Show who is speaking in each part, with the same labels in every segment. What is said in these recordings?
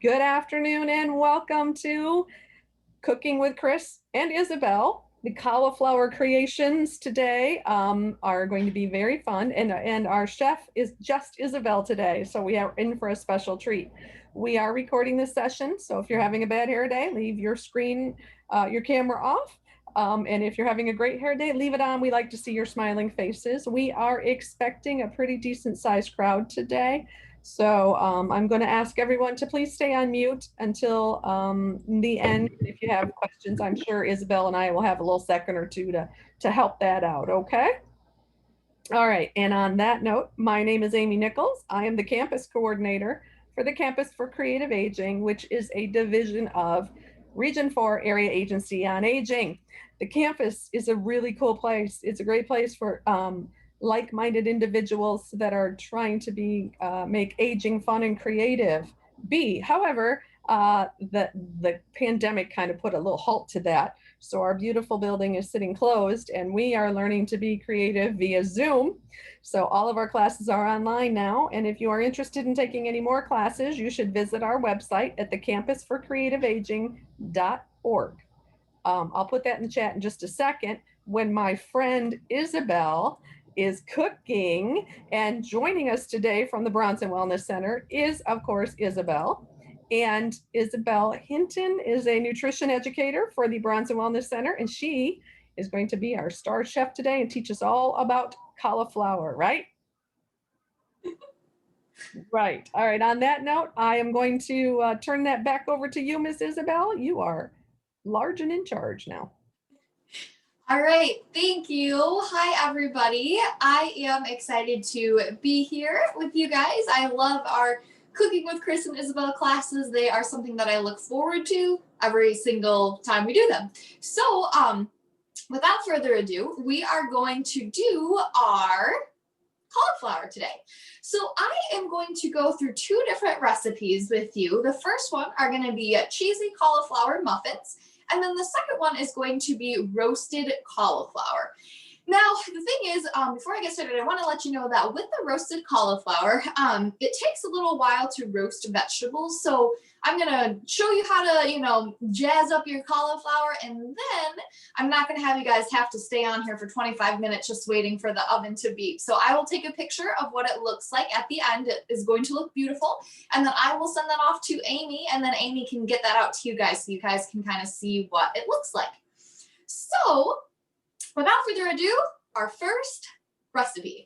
Speaker 1: Good afternoon and welcome to Cooking with Chris and Isabel. The cauliflower creations today are going to be very fun, and our chef is just Isabel today, so we are in for a special treat. We are recording this session, so if you're having a bad hair day, leave your your camera off. And if you're having a great hair day, leave it on. We like to see your smiling faces. We are expecting a pretty decent sized crowd today. So I'm going to ask everyone to please stay on mute until the end. If you have questions, I'm sure Isabel and I will have a little second or two to help that out, okay? All right, and on that note, my name is Amy Nichols. I am the campus coordinator for the Campus for Creative Aging, which is a division of Region 4 Area Agency on Aging. The campus is a really cool place. It's a great place for like-minded individuals that are trying to make aging fun and creative. However, the pandemic kind of put a little halt to that. So our beautiful building is sitting closed and we are learning to be creative via Zoom. So all of our classes are online now. And if you are interested in taking any more classes, you should visit our website at thecampusforcreativeaging.org. I'll put that in the chat in just a second. When my friend Isabel is cooking, and joining us today from the Bronson Wellness Center is, of course, Isabel. And Isabel Hinton is a nutrition educator for the Bronson Wellness Center, and she is going to be our star chef today and teach us all about cauliflower, right? Right. All right. On that note, I am going to turn that back over to you, Miss Isabel. You are large and in charge now.
Speaker 2: All right, thank you. Hi, everybody. I am excited to be here with you guys. I love our Cooking with Chris and Isabel classes. They are something that I look forward to every single time we do them. So without further ado, we are going to do our cauliflower today. So I am going to go through two different recipes with you. The first one are going to be cheesy cauliflower muffins. And then the second one is going to be roasted cauliflower. Now, the thing is, before I get started, I want to let you know that with the roasted cauliflower, it takes a little while to roast vegetables. So I'm going to show you how to, jazz up your cauliflower. And then I'm not going to have you guys have to stay on here for 25 minutes just waiting for the oven to beep. So I will take a picture of what it looks like at the end. It is going to look beautiful. And then I will send that off to Amy, and then Amy can get that out to you guys so you guys can kind of see what it looks like. So without further ado, our first recipe.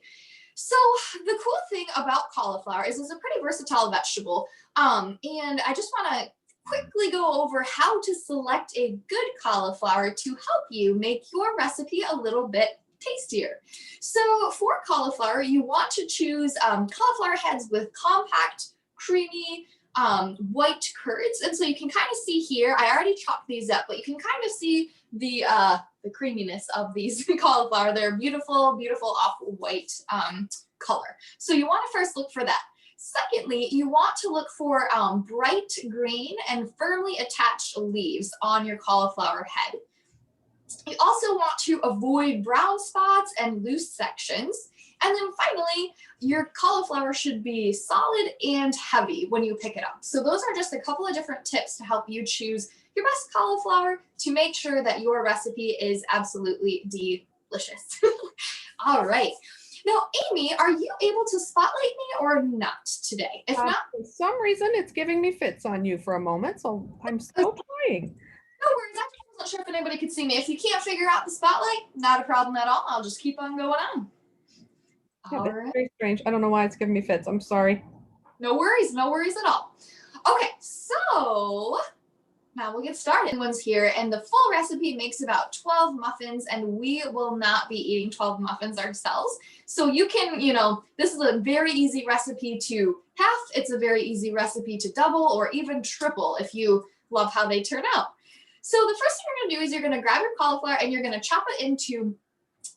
Speaker 2: So the cool thing about cauliflower is it's a pretty versatile vegetable. And I just want to quickly go over how to select a good cauliflower to help you make your recipe a little bit tastier. So for cauliflower, you want to choose cauliflower heads with compact, creamy, white curds. And so you can kind of see here, I already chopped these up, but you can kind of see the creaminess of these cauliflower. They're beautiful, beautiful off-white color. So you want to first look for that. Secondly, you want to look for bright green and firmly attached leaves on your cauliflower head. You also want to avoid brown spots and loose sections. And then finally, your cauliflower should be solid and heavy when you pick it up. So those are just a couple of different tips to help you choose your best cauliflower to make sure that your recipe is absolutely delicious. All right. Now, Amy, are you able to spotlight me or not today? If not,
Speaker 1: for some reason, it's giving me fits on you for a moment, so I'm still trying.
Speaker 2: No worries. I wasn't sure if anybody could see me. If you can't figure out the spotlight, not a problem at all. I'll just keep on going on.
Speaker 1: Yeah, that's very strange. I don't know why it's giving me fits. I'm sorry.
Speaker 2: No worries at all. Okay, so now we'll get started. One's here, and the full recipe makes about 12 muffins, and we will not be eating 12 muffins ourselves. So you can, this is a very easy recipe to half. It's a very easy recipe to double or even triple if you love how they turn out. So the first thing you're going to do is you're going to grab your cauliflower and you're going to chop it into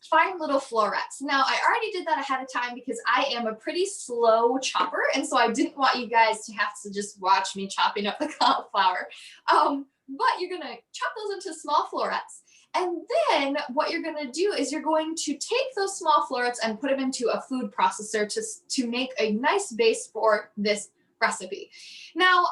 Speaker 2: fine little florets. Now, I already did that ahead of time because I am a pretty slow chopper, and so I didn't want you guys to have to just watch me chopping up the cauliflower. But you're going to chop those into small florets. And then what you're going to do is you're going to take those small florets and put them into a food processor to make a nice base for this recipe. Now,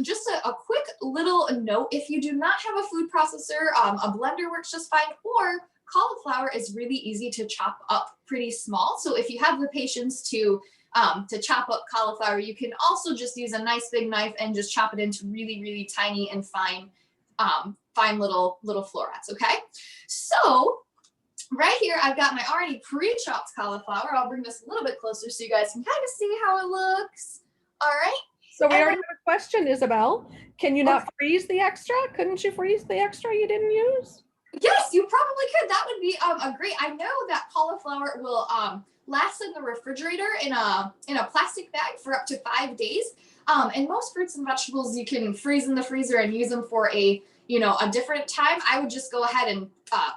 Speaker 2: just a quick little note, if you do not have a food processor, a blender works just fine, or cauliflower is really easy to chop up pretty small. So if you have the patience to chop up cauliflower, you can also just use a nice big knife and just chop it into really, really tiny and fine, fine little florets, okay? So right here, I've got my already pre-chopped cauliflower. I'll bring this a little bit closer so you guys can kind of see how it looks. All right.
Speaker 1: So we
Speaker 2: And
Speaker 1: already have a question, Isabel. Can you
Speaker 2: then,
Speaker 1: not freeze the extra? Couldn't you freeze the extra you didn't use?
Speaker 2: yes, you probably could. That would be a great. I know that cauliflower will last in the refrigerator in a plastic bag for up to 5 days. And most fruits and vegetables you can freeze in the freezer and use them for a different time. I would just go ahead and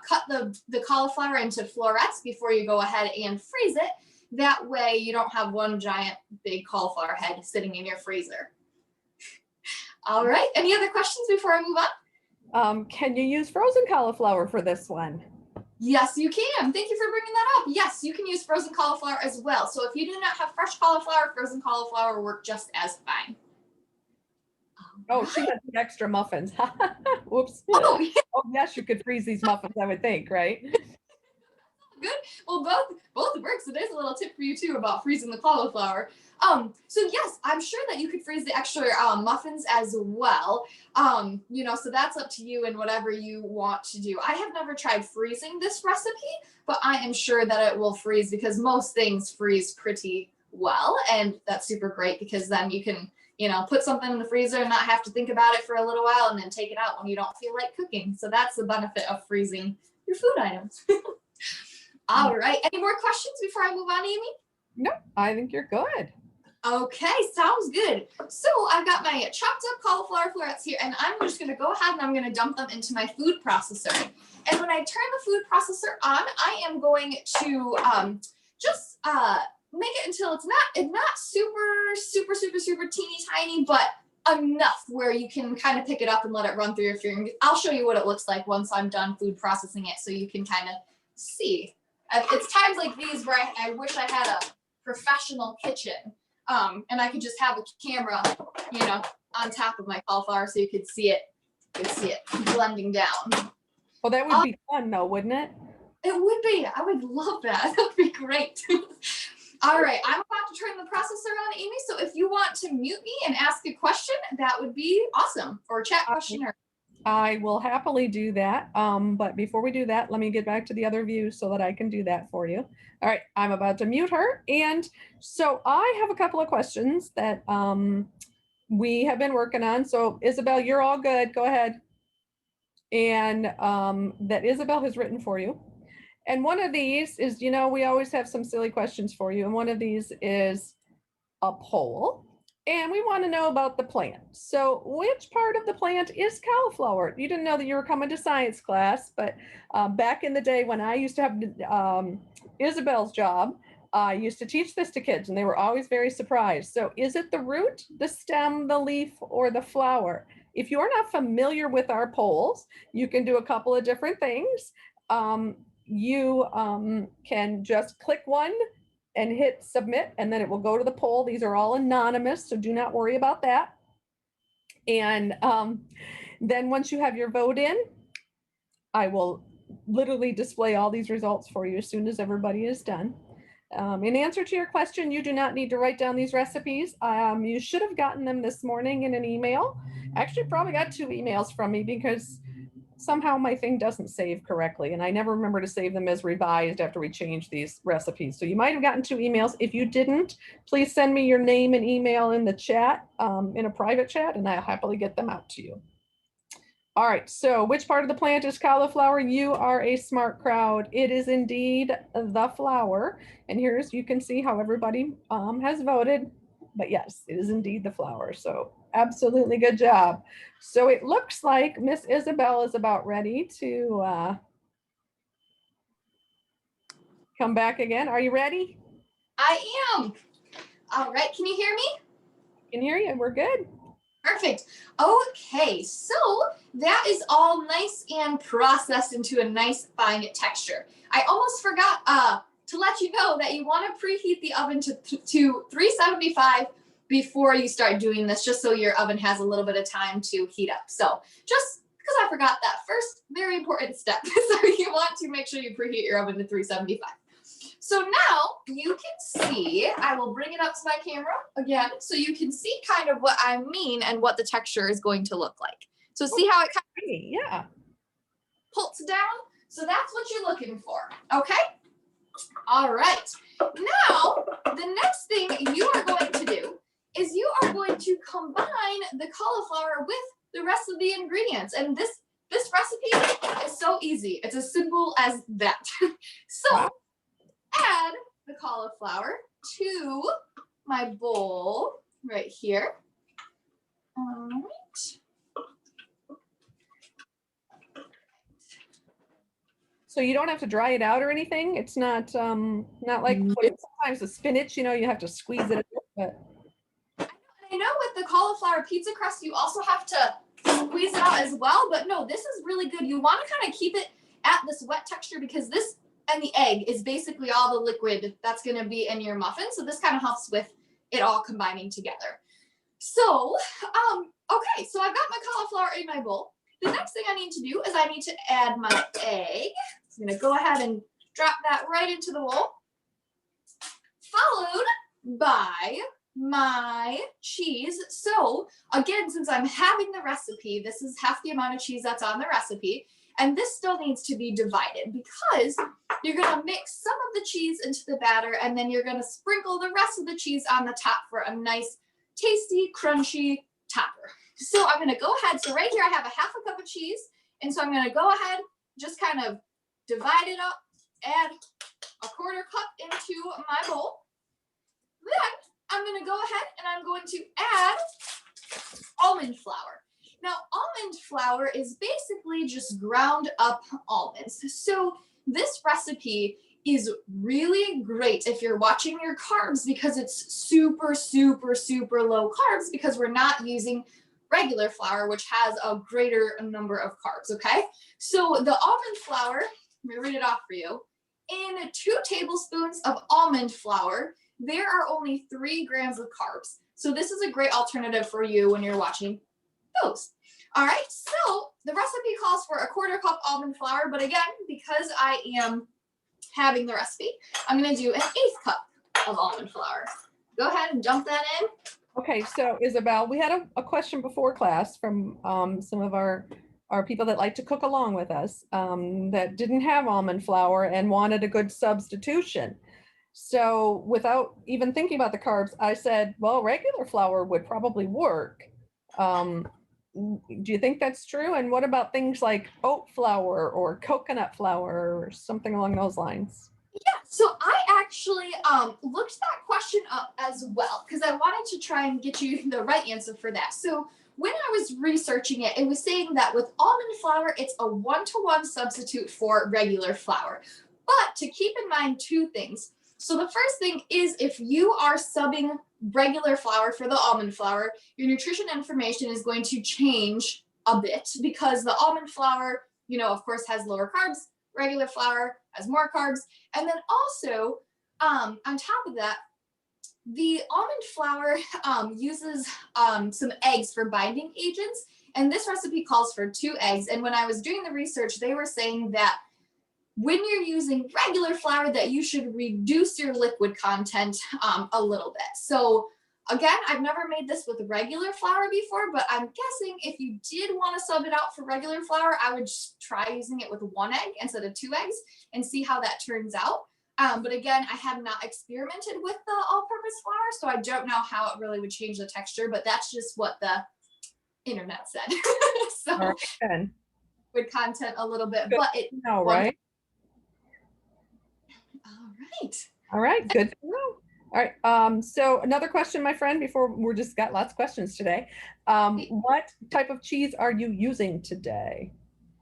Speaker 2: cut the cauliflower into florets before you go ahead and freeze it. That way you don't have one giant big cauliflower head sitting in your freezer. All right. Any other questions before I move on?
Speaker 1: Can you use frozen cauliflower for this one?
Speaker 2: Yes, you can. Thank you for bringing that up. Yes, you can use frozen cauliflower as well. So if you do not have fresh cauliflower, frozen cauliflower will work just as fine.
Speaker 1: Oh, she had the extra muffins. Whoops.
Speaker 2: Oh, yeah.
Speaker 1: Oh, yes, you could freeze these muffins, I would think, right?
Speaker 2: Good. Well, both works. So there's a little tip for you too about freezing the cauliflower. So yes, I'm sure that you could freeze the extra muffins as well. So that's up to you and whatever you want to do. I have never tried freezing this recipe, but I am sure that it will freeze because most things freeze pretty well, and that's super great because then you can put something in the freezer and not have to think about it for a little while and then take it out when you don't feel like cooking. So that's the benefit of freezing your food items. All right. Any more questions before I move on, Amy?
Speaker 1: No, I think you're good.
Speaker 2: Okay, sounds good. So I've got my chopped up cauliflower florets here, and I'm just going to go ahead and I'm going to dump them into my food processor. And when I turn the food processor on, I am going to just make it until it's not super teeny tiny, but enough where you can kind of pick it up and let it run through your fingers. I'll show you what it looks like once I'm done food processing it, so you can kind of see. It's times like these where I wish I had a professional kitchen. And I could just have a camera, on top of my cauliflower so you could see it. Blending down.
Speaker 1: Well, that would be fun though, wouldn't it?
Speaker 2: It would be. I would love that. That would be great. All right, I'm about to turn the processor on, Amy. So if you want to mute me and ask a question, that would be awesome. Or a chat question.
Speaker 1: I will happily do that. But before we do that, let me get back to the other view so that I can do that for you. All right, I'm about to mute her. And so I have a couple of questions that we have been working on. So Isabel, you're all good. Go ahead. And that Isabel has written for you. And one of these is, we always have some silly questions for you. And one of these is a poll. And we want to know about the plant. So which part of the plant is cauliflower? You didn't know that you were coming to science class, but back in the day when I used to have Isabel's job, I used to teach this to kids and they were always very surprised. So is it the root, the stem, the leaf, or the flower? If you're not familiar with our polls, you can do a couple of different things. You can just click one and hit submit, and then it will go to the poll. These are all anonymous, so do not worry about that. And then once you have your vote in, I will literally display all these results for you as soon as everybody is done. In answer to your question, you do not need to write down these recipes. You should have gotten them this morning in an email. Actually, probably got 2 emails from me because somehow my thing doesn't save correctly, and I never remember to save them as revised after we changed these recipes. So you might have gotten 2 emails. If you didn't, please send me your name and email in the chat, in a private chat, and I'll happily get them out to you. All right, so which part of the plant is cauliflower? You are a smart crowd. It is indeed the flower. And here's, you can see how everybody has voted. But yes, it is indeed the flower. So absolutely good job. So it looks like Miss Isabel is about ready to come back again. Are you ready?
Speaker 2: I am. All right, can you hear me?
Speaker 1: I can hear you, we're good.
Speaker 2: Perfect. Okay, so that is all nice and processed into a nice fine texture. I almost forgot to let you know that you want to preheat the oven to 375 before you start doing this, just so your oven has a little bit of time to heat up. So just because I forgot that first very important step. So you want to make sure you preheat your oven to 375. So now you can see, I will bring it up to my camera again, so you can see kind of what I mean and what the texture is going to look like. So see how it kind of
Speaker 1: Yeah.
Speaker 2: pulls down? So that's what you're looking for, okay? All right. Now, the next thing you are going to do is you are going to combine the cauliflower with the rest of the ingredients. And this recipe is so easy. It's as simple as that. So
Speaker 1: Wow.
Speaker 2: add the cauliflower to my bowl right here. All right.
Speaker 1: So you don't have to dry it out or anything? It's not like sometimes the spinach, you have to squeeze it, but
Speaker 2: I know with the cauliflower pizza crust, you also have to squeeze it out as well, but no, this is really good. You want to kind of keep it at this wet texture because this and the egg is basically all the liquid that's going to be in your muffin. So this kind of helps with it all combining together. So, okay, so I've got my cauliflower in my bowl. The next thing I need to do is I need to add my egg. So I'm going to go ahead and drop that right into the bowl, followed by my cheese. So again, since I'm having the recipe, this is half the amount of cheese that's on the recipe. And this still needs to be divided because you're going to mix some of the cheese into the batter and then you're going to sprinkle the rest of the cheese on the top for a nice, tasty, crunchy topper. So I'm going to go ahead. So right here, I have a half a cup of cheese. And so I'm going to go ahead, just kind of divide it up, add a quarter cup into my bowl. Then I'm going to go ahead and I'm going to add almond flour. Now, almond flour is basically just ground up almonds. So this recipe is really great if you're watching your carbs because it's super, super, super low carbs because we're not using regular flour, which has a greater number of carbs, okay? So the almond flour, let me read it off for you. In 2 tablespoons of almond flour, there are only 3 grams of carbs. So this is a great alternative for you when you're watching those. All right, so the recipe calls for a quarter cup almond flour, but again, because I am having the recipe, I'm going to do an 1/8 cup of almond flour. Go ahead and dump that in.
Speaker 1: okay. So Isabel, we had a question before class from some of our people that like to cook along with us that didn't have almond flour and wanted a good substitution. So without even thinking about the carbs, I said, well, regular flour would probably work. Do you think that's true? And what about things like oat flour or coconut flour or something along those lines?
Speaker 2: Yeah, so I actually looked that question up as well because I wanted to try and get you the right answer for that. So when I was researching it, it was saying that with almond flour, it's a 1-to-1 substitute for regular flour. But to keep in mind 2 things. So the first thing is if you are subbing regular flour for the almond flour, your nutrition information is going to change a bit because the almond flour, of course, has lower carbs. Regular flour has more carbs. And then also, on top of that, the almond flour uses some eggs for binding agents. And this recipe calls for 2 eggs. And when I was doing the research, they were saying that when you're using regular flour that you should reduce your liquid content a little bit. So again, I've never made this with regular flour before, but I'm guessing if you did want to sub it out for regular flour, I would just try using it with 1 egg instead of 2 eggs and see how that turns out. But again, I have not experimented with the all-purpose flour, so I don't know how it really would change the texture, but that's just what the internet said. So with content a little bit, but it
Speaker 1: no, right? All right, good to know. All right, so another question, my friend, before we're just got lots of questions today. What type of cheese are you using today?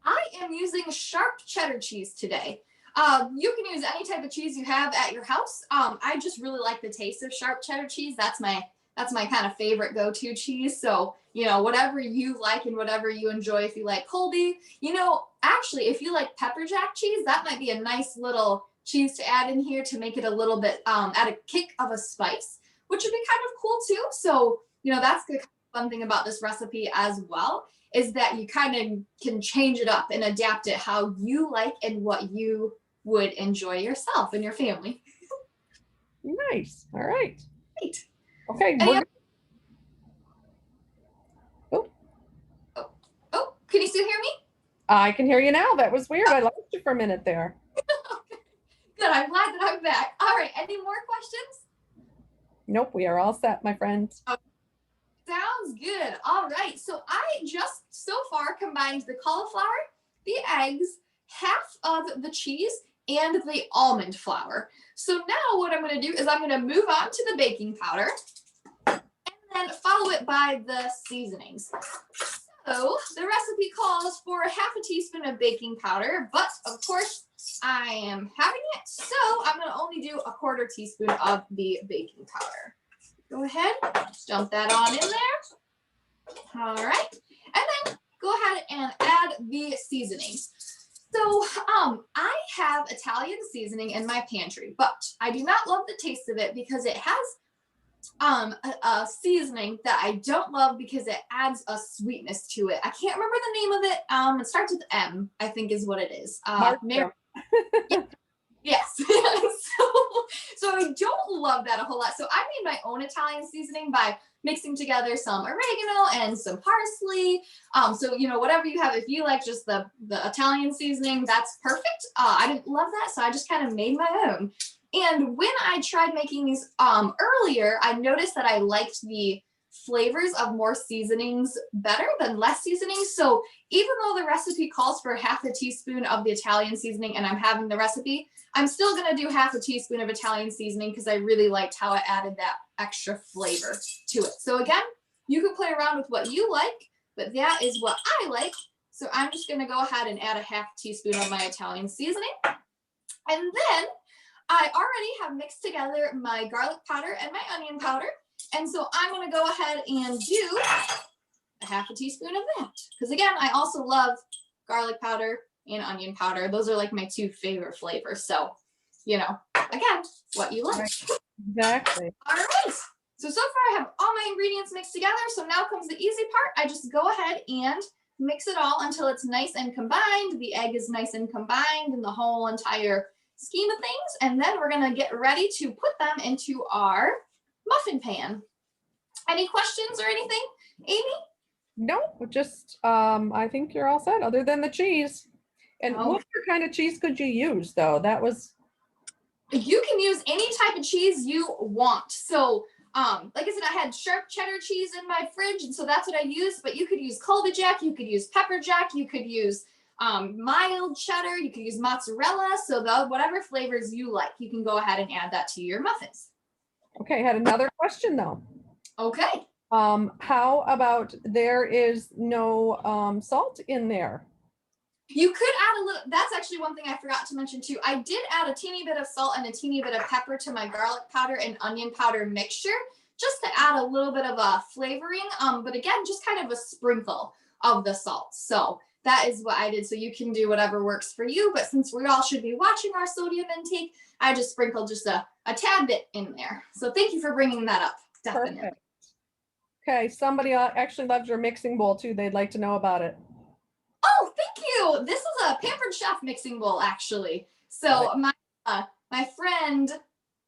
Speaker 2: I am using sharp cheddar cheese today. You can use any type of cheese you have at your house. I just really like the taste of sharp cheddar cheese. That's my kind of favorite go-to cheese. So, whatever you like and whatever you enjoy. If you like Colby, actually, if you like pepper jack cheese, that might be a nice little cheese to add in here to make it a little bit, add a kick of a spice. which would be kind of cool too. So, that's the fun thing about this recipe as well, is that you kind of can change it up and adapt it how you like and what you would enjoy yourself and your family.
Speaker 1: Nice. All right.
Speaker 2: Great.
Speaker 1: Okay.
Speaker 2: Any
Speaker 1: We're oh,
Speaker 2: Oh, oh, can you still hear me?
Speaker 1: I can hear you now. That was weird. I lost you for a minute there.
Speaker 2: Good. I'm glad that I'm back. All right. Any more questions?
Speaker 1: Nope. We are all set, my friend.
Speaker 2: Okay. Sounds good. All right. So I just so far combined the cauliflower, the eggs, half of the cheese, and the almond flour. So now what I'm going to do is I'm going to move on to the baking powder and then follow it by the seasonings. So the recipe calls for half a teaspoon of baking powder, but of course I am having it, so I'm going to only do a quarter teaspoon of the baking powder. Go ahead, just dump that on in there. All right, and then go ahead and add the seasonings. So I have Italian seasoning in my pantry, but I do not love the taste of it because it has a seasoning that I don't love because it adds a sweetness to it. I can't remember the name of it. It starts with M, I think is what it is. Yes. so I don't love that a whole lot. So I made my own Italian seasoning by mixing together some oregano and some parsley. So whatever you have, if you like just the Italian seasoning, that's perfect. I didn't love that, so I just kind of made my own. And when I tried making these earlier, I noticed that I liked the flavors of more seasonings better than less seasonings. So even though the recipe calls for half a teaspoon of the Italian seasoning and I'm having the recipe, I'm still going to do half a teaspoon of Italian seasoning because I really liked how it added that extra flavor to it. So again, you can play around with what you like, but that is what I like. So I'm just going to go ahead and add a half teaspoon of my Italian seasoning. And then I already have mixed together my garlic powder and my onion powder. And so I'm going to go ahead and do a half a teaspoon of that. Because again, I also love garlic powder and onion powder. Those are like my two favorite flavors. So, again, what you like.
Speaker 1: Right. Exactly.
Speaker 2: All right. So far I have all my ingredients mixed together. So now comes the easy part. I just go ahead and mix it all until it's nice and combined. The egg is nice and combined in the whole entire scheme of things. And then we're going to get ready to put them into our muffin pan. Any questions or anything, Amy?
Speaker 1: No, just I think you're all set other than the cheese. And what other kind of cheese could you use though?
Speaker 2: You can use any type of cheese you want. So like I said, I had sharp cheddar cheese in my fridge, and so that's what I used. But you could use Colby Jack, you could use pepper jack, you could use mild cheddar, you could use mozzarella. So whatever flavors you like, you can go ahead and add that to your muffins.
Speaker 1: Okay, I had another question though.
Speaker 2: Okay.
Speaker 1: How about there is no salt in there?
Speaker 2: You could add a little, that's actually one thing I forgot to mention too. I did add a teeny bit of salt and a teeny bit of pepper to my garlic powder and onion powder mixture, just to add a little bit of a flavoring. But again, just kind of a sprinkle of the salt. So that is what I did. So you can do whatever works for you. But since we all should be watching our sodium intake, I just sprinkled just a tad bit in there. So thank you for bringing that up. Definitely.
Speaker 1: Perfect. Okay, somebody actually loves your mixing bowl too. They'd like to know about it.
Speaker 2: Oh, thank you. This is a Pampered Chef mixing bowl, actually. So my friend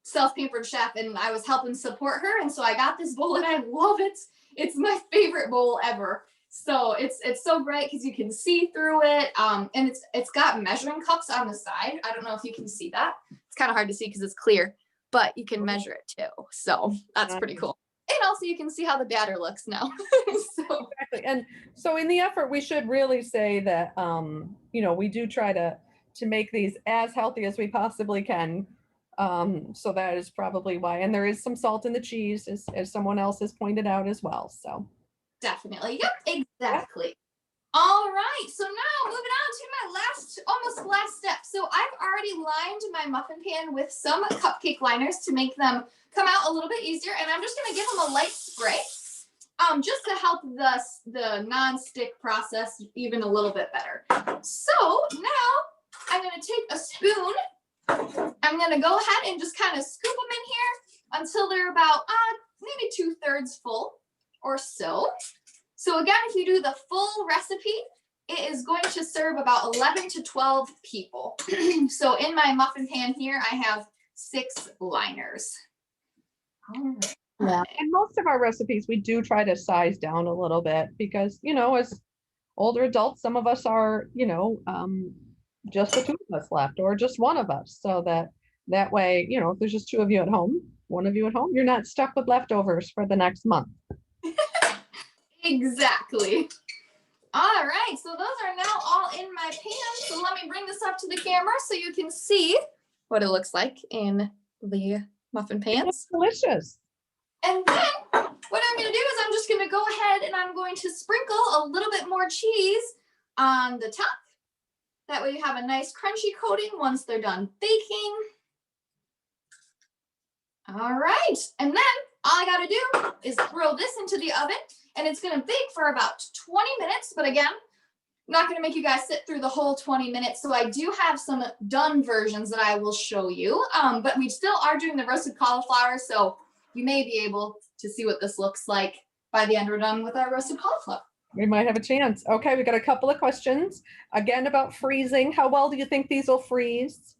Speaker 2: sells Pampered Chef, and I was helping support her, and so I got this bowl, and I love it. It's my favorite bowl ever. So it's so bright because you can see through it, and it's got measuring cups on the side. I don't know if you can see that. It's kind of hard to see because it's clear, but you can measure it too. So that's pretty cool. And also you can see how the batter looks now.
Speaker 1: Exactly. And so in the effort, we should really say that, we do try to make these as healthy as we possibly can. So that is probably why. And there is some salt in the cheese, as someone else has pointed out as well. So
Speaker 2: definitely. Yep, exactly. All right. So now moving on to my almost last step. So I've already lined my muffin pan with some cupcake liners to make them come out a little bit easier. And I'm just going to give them a light spray just to help the non-stick process even a little bit better. So now I'm going to take a spoon. I'm going to go ahead and just kind of scoop them in here until they're about maybe 2/3 full or so. So again, if you do the full recipe, it is going to serve about 11 to 12 people. So in my muffin pan here, I have 6 liners.
Speaker 1: Yeah. And most of our recipes, we do try to size down a little bit because, as older adults, some of us are, just the two of us left or just one of us. So that way, if there's just two of you at home, one of you at home, you're not stuck with leftovers for the next month.
Speaker 2: Exactly. All right, so those are now all in my pan. So let me bring this up to the camera so you can see what it looks like in the muffin
Speaker 1: It looks
Speaker 2: pans.
Speaker 1: delicious.
Speaker 2: And then what I'm going to do is I'm just going to go ahead and I'm going to sprinkle a little bit more cheese on the top. That way you have a nice crunchy coating once they're done baking. All right, and then all I got to do is throw this into the oven, and it's going to bake for about 20 minutes. But again, I'm not going to make you guys sit through the whole 20 minutes. So I do have some done versions that I will show you. But we still are doing the roasted cauliflower, so you may be able to see what this looks like by the end we're done with our roasted cauliflower.
Speaker 1: We might have a chance. Okay, we got a couple of questions. Again, about freezing. How well do you think these will freeze?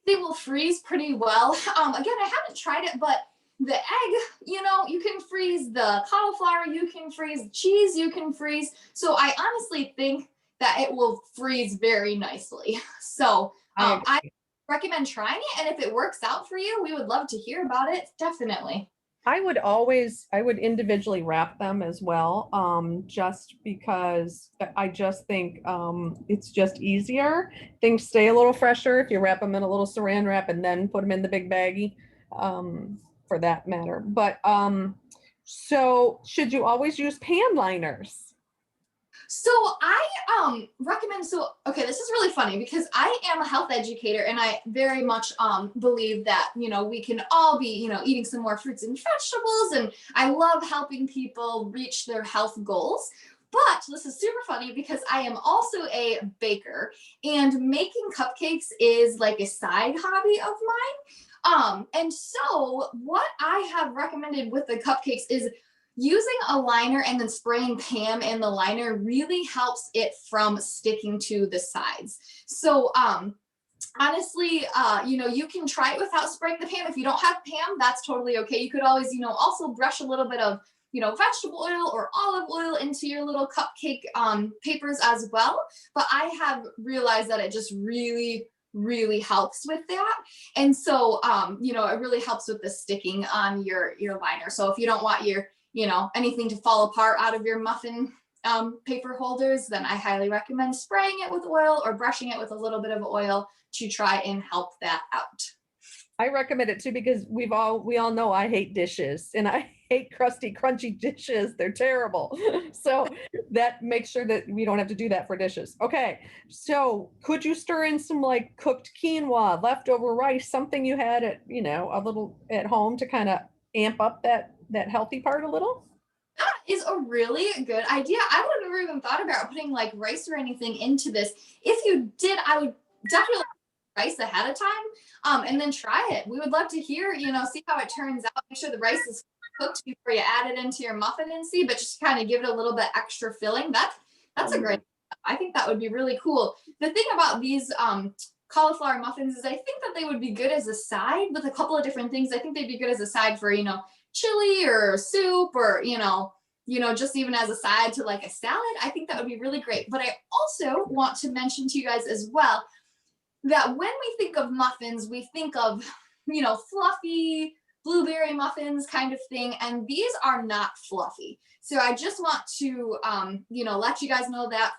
Speaker 2: They will freeze pretty well. Again, I haven't tried it, but the egg, you can freeze the cauliflower, you can freeze cheese, you can freeze. So I honestly think that it will freeze very nicely. So I recommend trying it. And if it works out for you, we would love to hear about it. Definitely.
Speaker 1: I would individually wrap them as well, just because I just think it's just easier. Things stay a little fresher if you wrap them in a little saran wrap and then put them in the big baggie, for that matter. But so should you always use pan liners?
Speaker 2: So I recommend, okay, this is really funny because I am a health educator and I very much believe that we can all be eating some more fruits and vegetables, and I love helping people reach their health goals. But this is super funny because I am also a baker, and making cupcakes is like a side hobby of mine. And so what I have recommended with the cupcakes is using a liner and then spraying Pam in the liner really helps it from sticking to the sides. So honestly, you can try it without spraying the Pam. If you don't have Pam, that's totally okay. You could always, also brush a little bit of, vegetable oil or olive oil into your little cupcake papers as well. But I have realized that it just really helps with that. And so, it really helps with the sticking on your liner. So if you don't want your anything to fall apart out of your muffin paper holders, then I highly recommend spraying it with oil or brushing it with a little bit of oil to try and help that out.
Speaker 1: I recommend it too because we all know I hate dishes and I hate crusty, crunchy dishes. They're terrible. So that makes sure that we don't have to do that for dishes. Okay. So could you stir in some like cooked quinoa, leftover rice, something you had at, a little at home to kind of amp up that healthy part a little?
Speaker 2: That is a really good idea. I would have never even thought about putting like rice or anything into this. If you did, I would definitely rice ahead of time, and then try it. We would love to hear, see how it turns out. Make sure the rice is cooked before you add it into your muffin and see, but just kind of give it a little bit extra filling. That's a great, I think that would be really cool. The thing about these cauliflower muffins is I think that they would be good as a side with a couple of different things. I think they'd be good as a side for, chili or soup or, just even as a side to like a salad. I think that would be really great. But I also want to mention to you guys as well that when we think of muffins, we think of, fluffy blueberry muffins kind of thing. And these are not fluffy. So I just want to, let you guys know that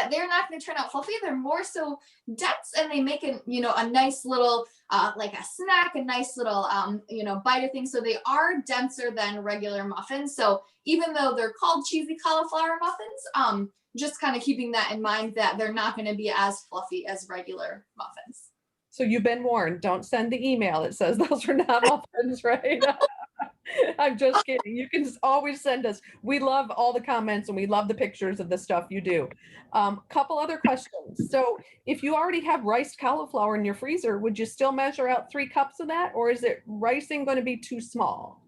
Speaker 2: they're not going to turn out fluffy. They're more so dense, and they make it, a nice little, like a snack, a nice little, bite of things. So they are denser than regular muffins. So even though they're called cheesy cauliflower muffins, just kind of keeping that in mind that they're not going to be as fluffy as regular muffins.
Speaker 1: So you've been warned. Don't send the email that says those are not muffins, right? I'm just kidding. You can always send us. We love all the comments and we love the pictures of the stuff you do. Couple other questions. So if you already have riced cauliflower in your freezer, would you still measure out 3 cups of that, or is it ricing going to be too small?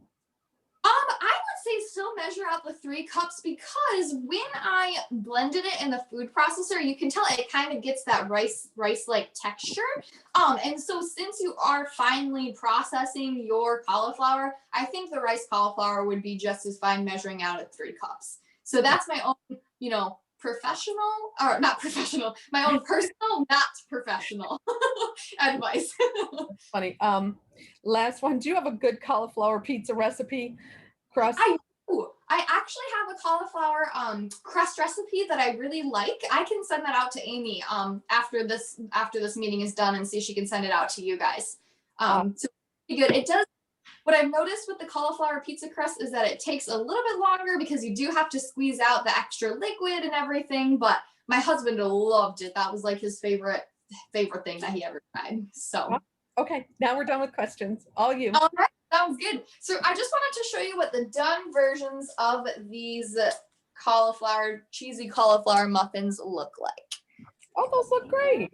Speaker 2: I would say still measure out the 3 cups because when I blended it in the food processor, you can tell it kind of gets that rice-like texture. And so since you are finely processing your cauliflower, I think the rice cauliflower would be just as fine measuring out at 3 cups. So that's my own, professional or not professional, my own personal, not professional advice.
Speaker 1: Funny. Last one. Do you have a good cauliflower pizza recipe? Crust?
Speaker 2: I do. I actually have a cauliflower crust recipe that I really like. I can send that out to Amy after this meeting is done and see if she can send it out to you guys. So pretty good. It does. What I've noticed with the cauliflower pizza crust is that it takes a little bit longer because you do have to squeeze out the extra liquid and everything. But my husband loved it. That was like his favorite thing that he ever tried. So.
Speaker 1: Okay, now we're done with questions. All you.
Speaker 2: All right, sounds good. So I just wanted to show you what the done versions of these cheesy cauliflower muffins look like.
Speaker 1: Oh, those look great.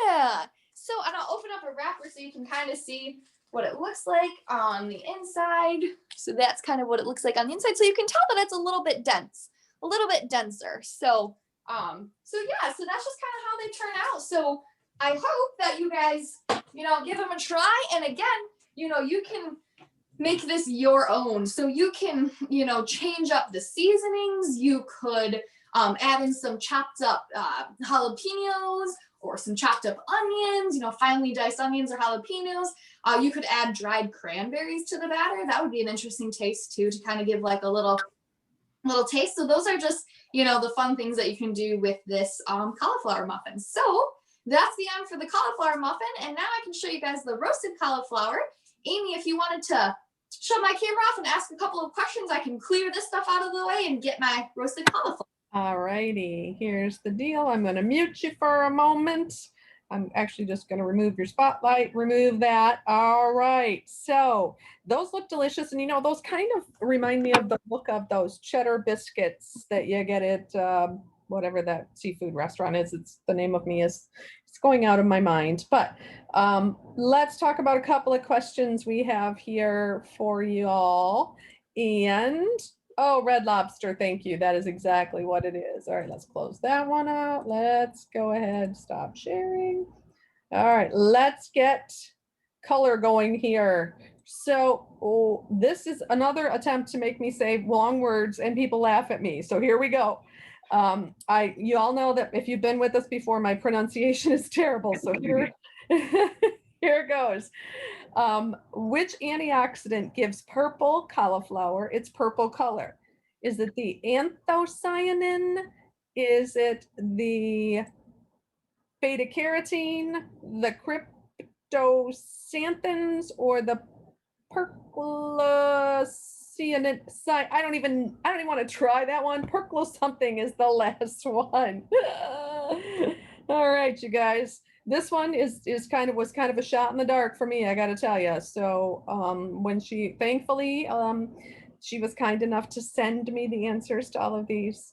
Speaker 2: Yeah. So, and I'll open up a wrapper so you can kind of see what it looks like on the inside. So that's kind of what it looks like on the inside. So you can tell that it's a little bit dense, a little bit denser. So yeah, so that's just kind of how they turn out. So I hope that you guys, give them a try. And again, you can make this your own. So you can, change up the seasonings. You could add in some chopped up jalapenos or some chopped up onions, finely diced onions or jalapenos. You could add dried cranberries to the batter. That would be an interesting taste too, to kind of give like a little taste. So those are just, the fun things that you can do with this cauliflower muffin. So that's the end for the cauliflower muffin. And now I can show you guys the roasted cauliflower. Amy, if you wanted to shut my camera off and ask a couple of questions, I can clear this stuff out of the way and get my roasted cauliflower.
Speaker 1: All righty, here's the deal. I'm going to mute you for a moment. I'm actually just going to remove your spotlight, remove that. All right, so those look delicious. And those kind of remind me of the look of those cheddar biscuits that you get at whatever that seafood restaurant is. It's the name of me is, it's going out of my mind. But let's talk about a couple of questions we have here for you all. And oh, Red Lobster, thank you. That is exactly what it is. All right, let's close that one out. Let's go ahead, stop sharing. All right, let's get color going here. So this is another attempt to make me say long words and people laugh at me. So here we go. You all know that if you've been with us before, my pronunciation is terrible. So here, here it goes. Which antioxidant gives purple cauliflower its purple color? Is it the anthocyanin? Is it the beta carotene, the cryptoxanthins, or the perclocyanic? I don't even want to try that one. Perclo something is the last one. All right, you guys. This one was kind of a shot in the dark for me, I got to tell you. So when she thankfully she was kind enough to send me the answers to all of these.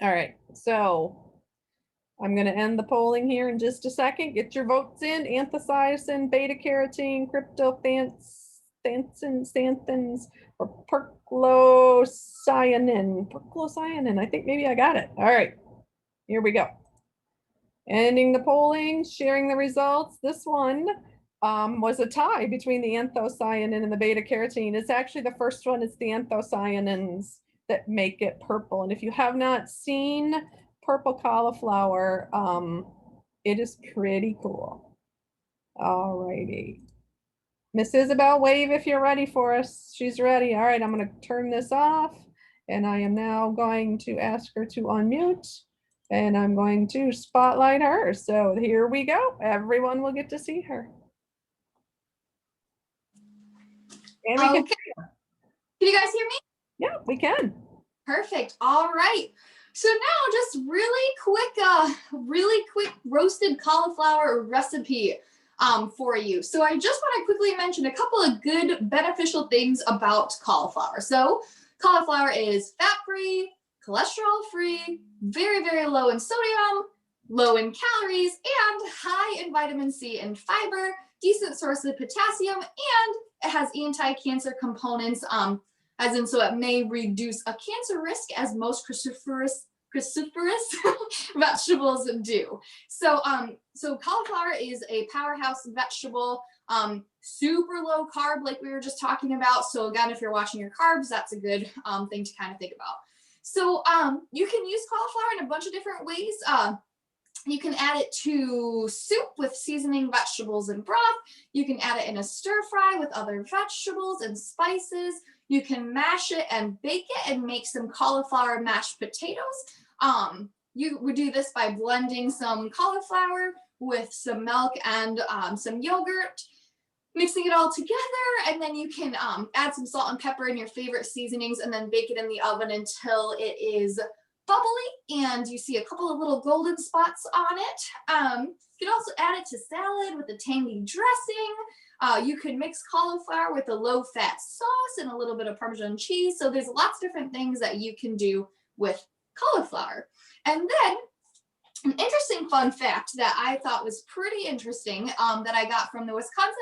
Speaker 1: All right, so I'm going to end the polling here in just a second. Get your votes in. Anthocyanin, beta carotene, cryptoxanthins, or perclocyanic. Perclocyanic. I think maybe I got it. All right, here we go. Ending the polling, sharing the results. This one was a tie between the anthocyanin and the beta carotene. It's actually the first one. It's the anthocyanins that make it purple. And if you have not seen purple cauliflower, it is pretty cool. All righty. Miss Isabel, wave if you're ready for us. She's ready. All right, I'm going to turn this off. And I am now going to ask her to unmute. And I'm going to spotlight her. So here we go. Everyone will get to see her. And we
Speaker 2: can you guys hear me?
Speaker 1: Yeah, we can.
Speaker 2: Perfect. All right. So now just really quick roasted cauliflower recipe. for you. So I just want to quickly mention a couple of good beneficial things about cauliflower. So cauliflower is fat-free, cholesterol-free, very, very low in sodium, low in calories, and high in vitamin C and fiber, decent source of potassium, and it has anti-cancer components, as in so it may reduce a cancer risk as most cruciferous vegetables do. So cauliflower is a powerhouse vegetable, super low carb, like we were just talking about. So again, if you're watching your carbs, that's a good thing to kind of think about. So you can use cauliflower in a bunch of different ways. You can add it to soup with seasoning, vegetables, and broth. You can add it in a stir fry with other vegetables and spices. You can mash it and bake it and make some cauliflower mashed potatoes. You would do this by blending some cauliflower with some milk and some yogurt, mixing it all together, and then you can add some salt and pepper and your favorite seasonings and then bake it in the oven until it is bubbly and you see a couple of little golden spots on it. You can also add it to salad with a tangy dressing. You can mix cauliflower with a low-fat sauce and a little bit of Parmesan cheese. So there's lots of different things that you can do with cauliflower. And then an interesting fun fact that I thought was pretty interesting that I got from the Wisconsin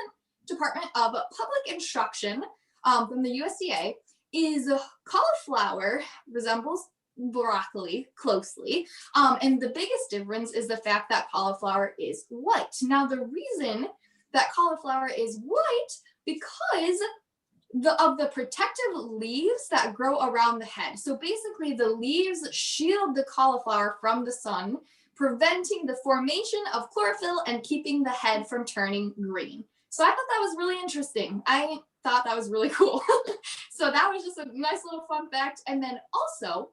Speaker 2: Department of Public Instruction from the USDA is cauliflower resembles broccoli closely. And the biggest difference is the fact that cauliflower is white. Now, the reason that cauliflower is white because of the protective leaves that grow around the head. So basically the leaves shield the cauliflower from the sun, preventing the formation of chlorophyll and keeping the head from turning green. So I thought that was really interesting. I thought that was really cool. So that was just a nice little fun fact. And then also,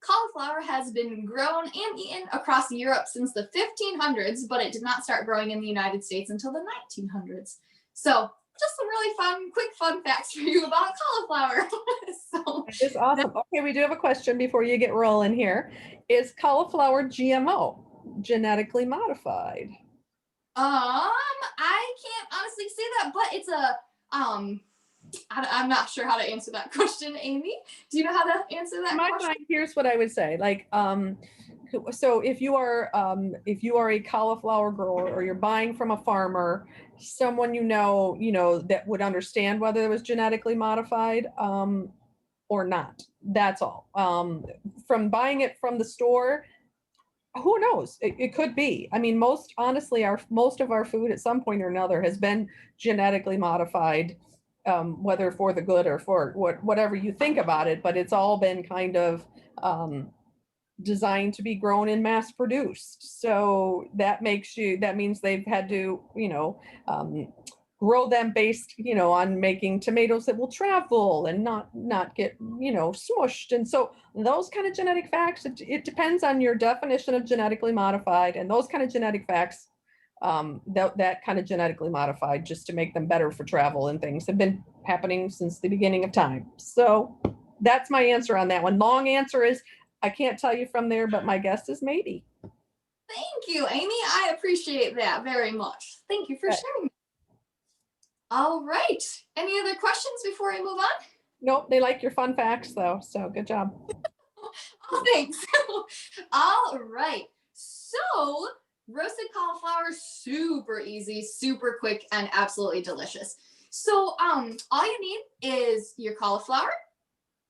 Speaker 2: cauliflower has been grown and eaten across Europe since the 1500s, but it did not start growing in the United States until the 1900s. So just some really quick fun facts for you about cauliflower. So
Speaker 1: it's awesome. Okay, we do have a question before you get rolling here. Is cauliflower GMO, genetically modified?
Speaker 2: I can't honestly say that, but it's a I'm not sure how to answer that question, Amy. Do you know how to answer that
Speaker 1: In my
Speaker 2: question?
Speaker 1: mind, here's what I would say. Like, so if you are a cauliflower grower or you're buying from a farmer, someone you know that would understand whether it was genetically modified or not. That's all. From buying it from the store, who knows? It could be. I mean, most of our food at some point or another has been genetically modified, whether for the good or for whatever you think about it. But it's all been kind of designed to be grown and mass produced. So that means they've had to, grow them based, on making tomatoes that will travel and not get, smushed. And so those kind of genetic facts, it depends on your definition of genetically modified, and those kind of genetic facts, that kind of genetically modified just to make them better for travel and things have been happening since the beginning of time. So that's my answer on that one. Long answer is I can't tell you from there, but my guess is maybe.
Speaker 2: Thank you, Amy. I appreciate that very much. Thank you for sharing. All right. Any other questions before I move on?
Speaker 1: Nope, they like your fun facts though, so good job.
Speaker 2: Oh, thanks. All right. So roasted cauliflower, super easy, super quick, and absolutely delicious. So all you need is your cauliflower,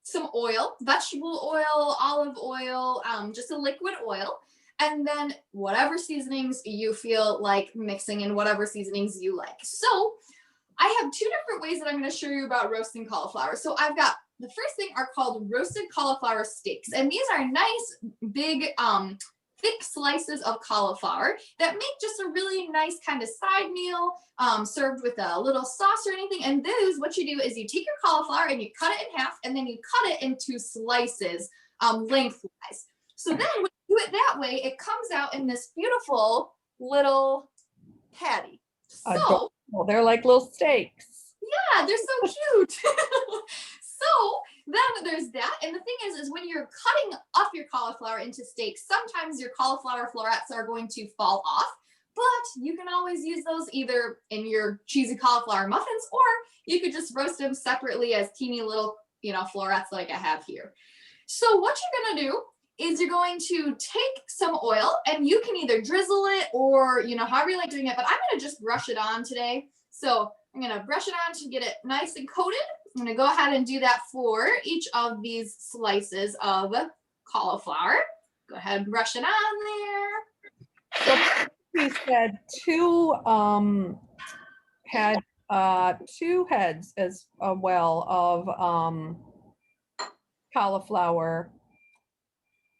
Speaker 2: some oil, vegetable oil, olive oil, just a liquid oil, and then whatever seasonings you feel like mixing in, whatever seasonings you like. So I have two different ways that I'm going to show you about roasting cauliflower. So I've got the first thing are called roasted cauliflower steaks. And these are nice, big, thick slices of cauliflower that make just a really nice kind of side meal, served with a little sauce or anything. And those, what you do is you take your cauliflower and you cut it in half, and then you cut it into slices lengthwise. So then when you do it that way, it comes out in this beautiful little patty. So
Speaker 1: well, they're like little steaks.
Speaker 2: yeah, they're so cute. So then there's that. And the thing is when you're cutting up your cauliflower into steaks, sometimes your cauliflower florets are going to fall off. but you can always use those either in your cheesy cauliflower muffins, or you could just roast them separately as teeny little, florets like I have here. So what you're gonna do is you're going to take some oil, and you can either drizzle it or, however you like doing it, but I'm gonna just brush it on today. So I'm gonna brush it on to get it nice and coated. I'm gonna go ahead and do that for each of these slices of cauliflower. Go ahead and brush it on there.
Speaker 1: So we said two heads as well of cauliflower.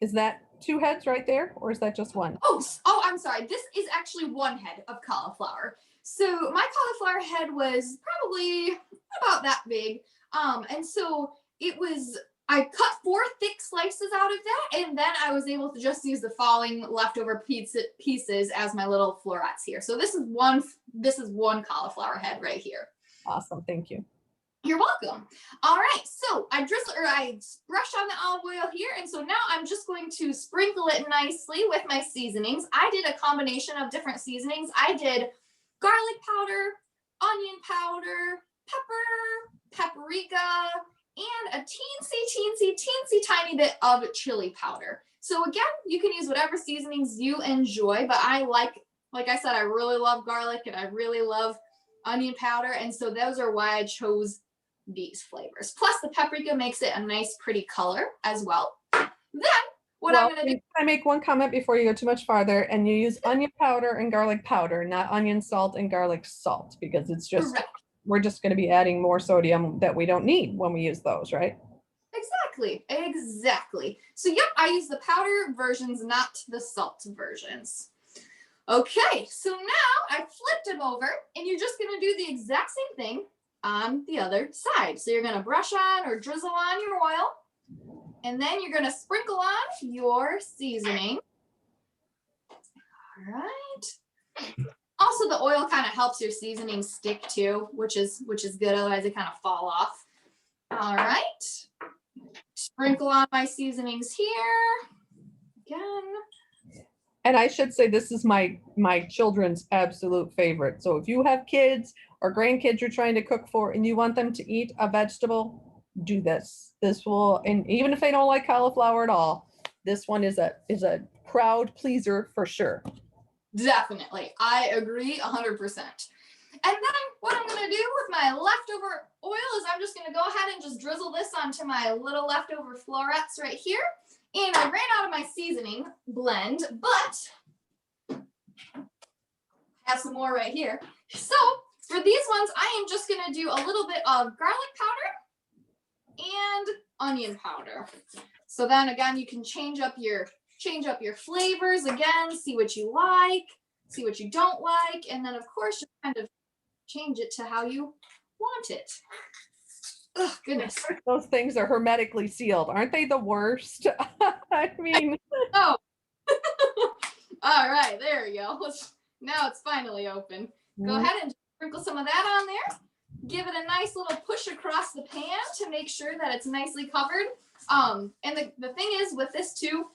Speaker 1: Is that two heads right there, or is that just one?
Speaker 2: Oh, I'm sorry. This is actually one head of cauliflower. So my cauliflower head was probably about that big. And so I cut 4 thick slices out of that, and then I was able to just use the falling leftover pieces as my little florets here. So this is one cauliflower head right here.
Speaker 1: Awesome, thank you.
Speaker 2: You're welcome. All right, so I brushed on the olive oil here, and so now I'm just going to sprinkle it nicely with my seasonings. I did a combination of different seasonings. I did garlic powder, onion powder, pepper, paprika, and a teensy tiny bit of chili powder. So again, you can use whatever seasonings you enjoy, but I like I said, I really love garlic and I really love onion powder, and so those are why I chose these flavors. Plus the paprika makes it a nice pretty color as well. Then I'm going to do.
Speaker 1: Can I make one comment before you go too much farther? And you use onion powder and garlic powder, not onion salt and garlic salt, because it's just,
Speaker 2: Correct.
Speaker 1: We're just going to be adding more sodium that we don't need when we use those, right?
Speaker 2: Exactly. So yep, I use the powder versions, not the salt versions. Okay, so now I flipped them over, and you're just going to do the exact same thing on the other side. So you're going to brush on or drizzle on your oil, and then you're going to sprinkle on your seasoning. All right. Also, the oil kind of helps your seasoning stick too, which is good. Otherwise, they kind of fall off. All right. Sprinkle on my seasonings here. Again.
Speaker 1: And I should say this is my children's absolute favorite. So if you have kids or grandkids you're trying to cook for and you want them to eat a vegetable, do this. This will, and even if they don't like cauliflower at all, this one is a crowd pleaser for sure.
Speaker 2: Definitely. I agree 100%. And then what I'm going to do with my leftover oil is I'm just going to go ahead and just drizzle this onto my little leftover florets right here. And I ran out of my seasoning blend, but I have some more right here. So for these ones, I am just going to do a little bit of garlic powder and onion powder. So then again, you can change up your flavors again, see what you like, see what you don't like, and then of course just kind of change it to how you want it. Oh, goodness.
Speaker 1: Those things are hermetically sealed. Aren't they the worst? I mean.
Speaker 2: Oh. All right, there we go. Now it's finally open. Go ahead and sprinkle some of that on there. Give it a nice little push across the pan to make sure that it's nicely covered. And the thing is with this too,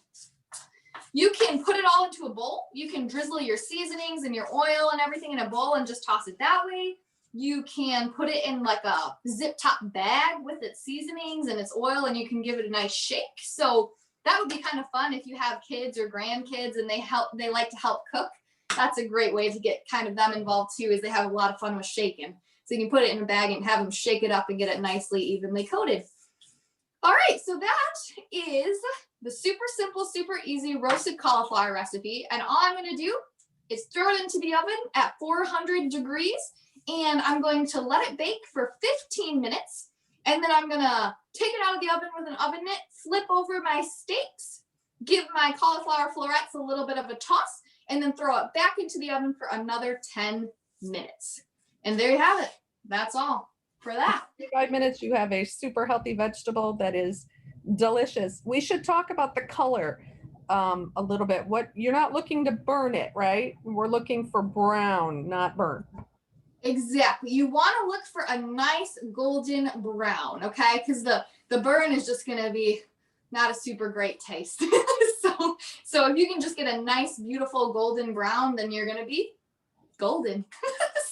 Speaker 2: you can put it all into a bowl. You can drizzle your seasonings and your oil and everything in a bowl and just toss it that way. You can put it in like a zip top bag with its seasonings and its oil, and you can give it a nice shake. So that would be kind of fun if you have kids or grandkids and they like to help cook. That's a great way to get kind of them involved too, is they have a lot of fun with shaking. So you can put it in a bag and have them shake it up and get it nicely evenly coated. All right, so that is the super simple, super easy roasted cauliflower recipe. And all I'm going to do is throw it into the oven at 400 degrees. And I'm going to let it bake for 15 minutes. And then I'm going to take it out of the oven with an oven mitt, flip over my steaks, give my cauliflower florets a little bit of a toss, and then throw it back into the oven for another 10 minutes. And there you have it. That's all for that.
Speaker 1: 5 minutes, you have a super healthy vegetable that is delicious. We should talk about the color a little bit. What, you're not looking to burn it, right? We're looking for brown, not burnt.
Speaker 2: Exactly. You want to look for a nice golden brown, okay? Because the burn is just going to be not a super great taste. So So if you can just get a nice, beautiful golden brown, then you're gonna be golden.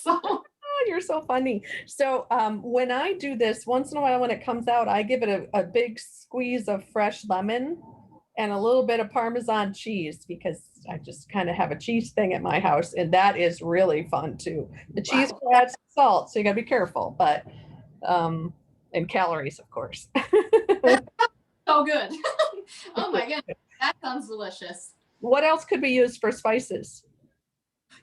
Speaker 2: So
Speaker 1: Oh, you're so funny. So when I do this, once in a while when it comes out, I give it a big squeeze of fresh lemon and a little bit of Parmesan cheese because I just kind of have a cheese thing at my house, and that is really fun too. The cheese
Speaker 2: wow,
Speaker 1: adds salt, so you gotta be careful, but and calories, of course.
Speaker 2: that's so good. Oh my goodness, that sounds delicious.
Speaker 1: What else could be used for spices?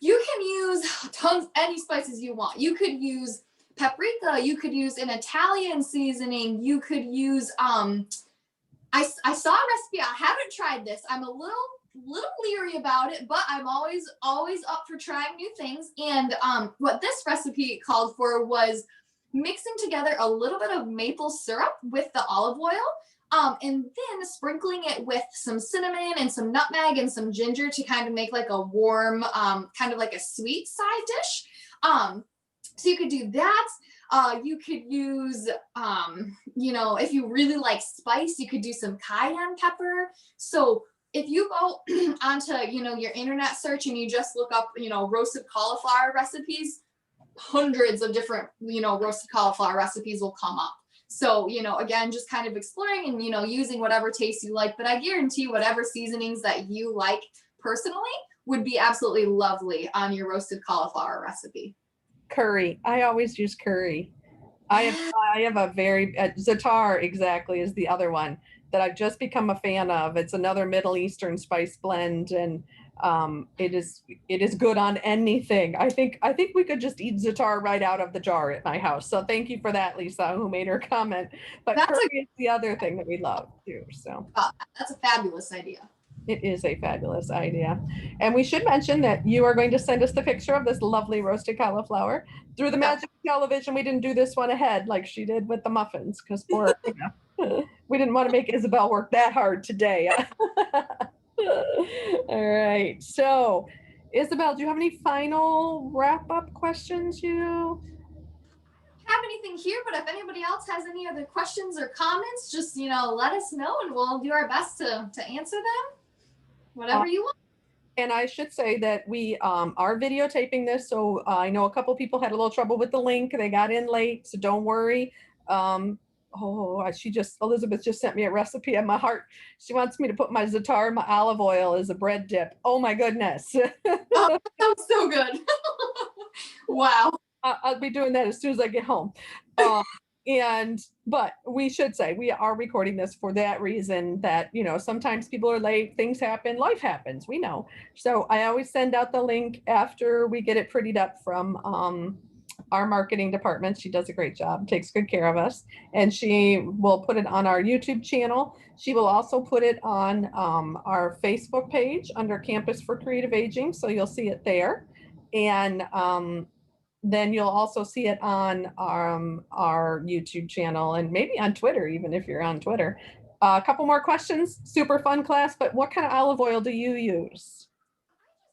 Speaker 2: You can use tons, any spices you want. You could use paprika. You could use an Italian seasoning. You could use I saw a recipe. I haven't tried this. I'm a little leery about it, but I'm always up for trying new things. And what this recipe called for was mixing together a little bit of maple syrup with the olive oil. And then sprinkling it with some cinnamon and some nutmeg and some ginger to kind of make like a warm, kind of like a sweet side dish. So you could do that. You could use, if you really like spice, you could do some cayenne pepper. So if you go onto, your internet search and you just look up, roasted cauliflower recipes, hundreds of different, roasted cauliflower recipes will come up. So, again, just kind of exploring and, using whatever taste you like. But I guarantee whatever seasonings that you like personally would be absolutely lovely on your roasted cauliflower recipe.
Speaker 1: Curry. I always use curry. I have
Speaker 2: Yeah,
Speaker 1: I have a very za'atar exactly is the other one that I've just become a fan of. It's another Middle Eastern spice blend, and it is good on anything. I think we could just eat za'atar right out of the jar at my house. So thank you for that, Lisa, who made her comment. But
Speaker 2: that's
Speaker 1: curry
Speaker 2: a
Speaker 1: is the other thing that we love too. So
Speaker 2: that's a fabulous idea.
Speaker 1: it is a fabulous idea. And we should mention that you are going to send us the picture of this lovely roasted cauliflower. Through the
Speaker 2: Yep.
Speaker 1: magic of television, we didn't do this one ahead like she did with the muffins because poor, we didn't want to make Isabel work that hard today. All right. So, Isabel, do you have any final wrap up questions?
Speaker 2: Have anything here, but if anybody else has any other questions or comments, just let us know and we'll do our best to answer them.
Speaker 1: Uh,
Speaker 2: Whatever you want.
Speaker 1: and I should say that we are videotaping this, so I know a couple people had a little trouble with the link. They got in late, so don't worry. Um, Elizabeth just sent me a recipe and my heart. She wants me to put my za'atar, my olive oil as a bread dip. Oh my goodness.
Speaker 2: Oh, that sounds so good. Wow.
Speaker 1: I'll be doing that as soon as I get home. But we should say we are recording this for that reason that, sometimes people are late, things happen, life happens, we know. So I always send out the link after we get it prettied up from our marketing department. She does a great job, takes good care of us, and she will put it on our YouTube channel. She will also put it on our Facebook page under Campus for Creative Aging, so you'll see it there. And then you'll also see it on our YouTube channel and maybe on Twitter, even if you're on Twitter. A couple more questions. Super fun class, but what kind of olive oil do you use?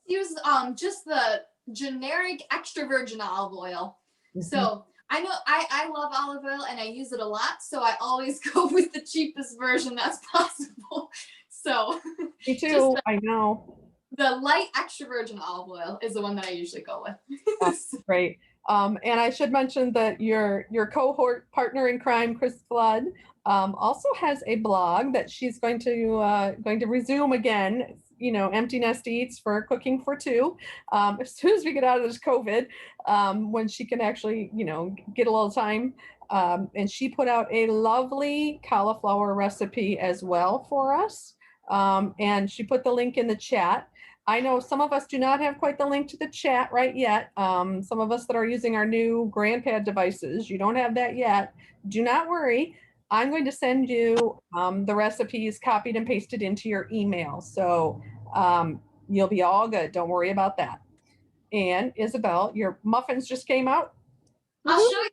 Speaker 2: Use just the generic extra virgin olive oil.
Speaker 1: Mhm.
Speaker 2: So I know I love olive oil and I use it a lot. So I always go with the cheapest version that's possible. So
Speaker 1: Me
Speaker 2: just
Speaker 1: too. I know.
Speaker 2: the light extra virgin olive oil is the one that I usually go
Speaker 1: Oh,
Speaker 2: with.
Speaker 1: great. And I should mention that your cohort partner in crime, Chris Flood, also has a blog that she's going to resume again. Empty nest eats for cooking for two. As soon as we get out of this COVID, when she can actually get a little time. And she put out a lovely cauliflower recipe as well for us. And she put the link in the chat. I know some of us do not have quite the link to the chat right yet. Some of us that are using our new GrandPad devices, you don't have that yet. Do not worry. I'm going to send you the recipes copied and pasted into your email. So you'll be all good. Don't worry about that. And Isabel, your muffins just came out.
Speaker 2: I'll
Speaker 1: Woo-hoo.
Speaker 2: show you.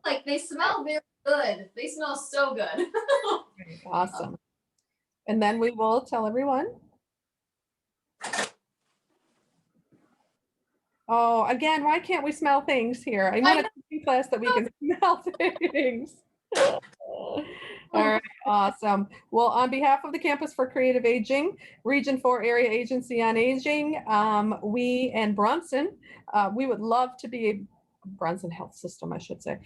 Speaker 2: Like they smell very good. They smell so good.
Speaker 1: Awesome. And then we will tell everyone. Oh, again, why can't we smell things here? I want
Speaker 2: I
Speaker 1: a cooking class that we
Speaker 2: know.
Speaker 1: can smell things. All right, awesome. Well, on behalf of the Campus for Creative Aging, Region 4 Area Agency on Aging, we and Bronson, we would love to be Bronson Health System, I should say.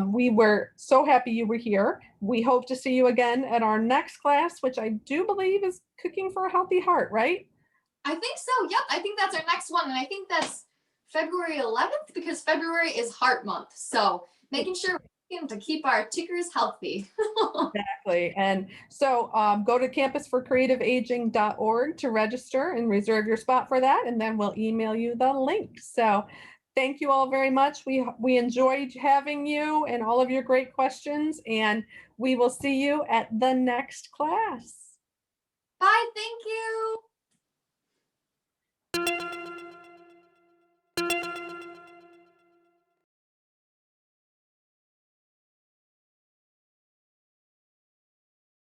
Speaker 1: We were so happy you were here. We hope to see you again at our next class, which I do believe is Cooking for a Healthy Heart, right?
Speaker 2: I think so. Yep. I think that's our next one. And I think that's February 11th because February is Heart Month. So making sure we're working to keep our tickers healthy.
Speaker 1: Exactly. And so go to campusforcreativeaging.org to register and reserve your spot for that. And then we'll email you the link. So thank you all very much. We enjoyed having you and all of your great questions. And we will see you at the next class.
Speaker 2: Bye. Thank you.